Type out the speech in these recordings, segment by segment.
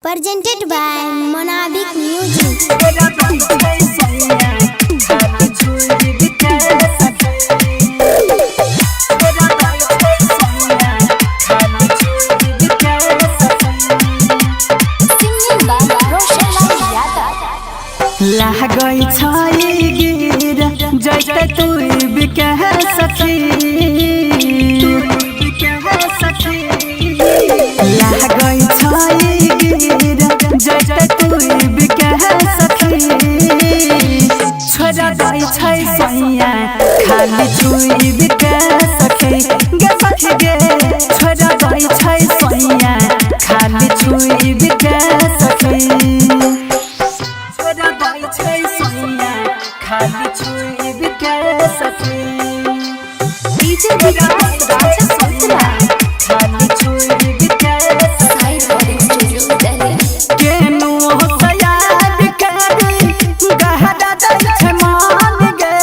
Presented by Monabic Music. लागई छाई गिर जैते तू बिके सखी लागई छाई गिर जैते तू बिके सखी छोरा दई छई सैया खाली चुई बिके सखी गे सखी गे छोरा दई छई सैया खाली चुई बिके सखी खाली चुई बिके सखी DJ Vikas Raja Sotla. खाली चुई बिके सखी Recording Studio Delhi. केनु सयाद करी गहरा दै मान गे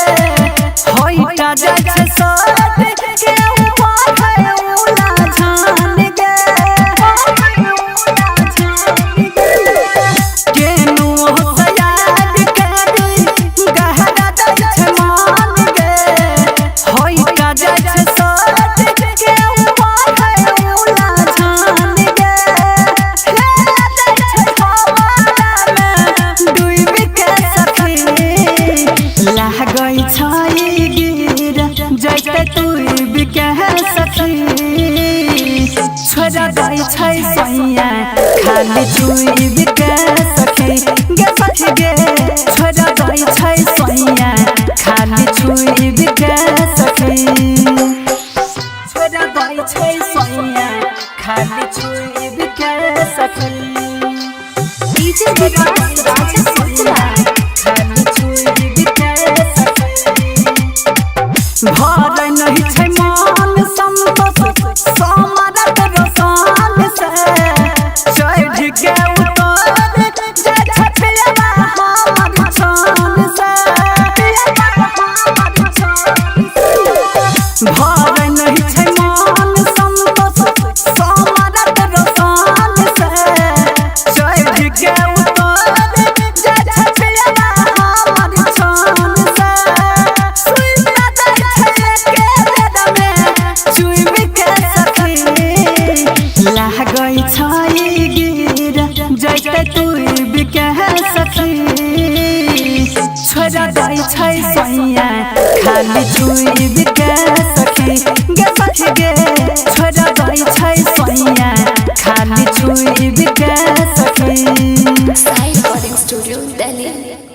होइटा जाइ सोट के ऊपर है उला छान गे केनु सयाद करी गहरा दै मान गे होइटा जाइ सोट के ऊपर है उला छान गे लागई छाई गिर जैते तू बिके सखी छोरा दई छई सैया खाली चुई बिके सखी गे सखी गे छोरा दई छई सैया खाली चुई बिके सखी छोरा दई छई सैया खाली चुई बिके सखी DJ Vikas Raja Sotla. खाली चुई बिके भर नहीं छै मान संतोष समारत रसान से चढ़ के उतर जे छपेवा हमर छान से भर नहीं छै मान संतोष समारत रसान से चढ़ के उतर जे छपेवा हमर छान से लागई छाई गिर जैते तू बिके सखी छोरा दई छई सैया खाली चुई बिके सखी गे सखी गे छोरा दई छई सैया खाली चुई बिके सखी Recording Studio Delhi.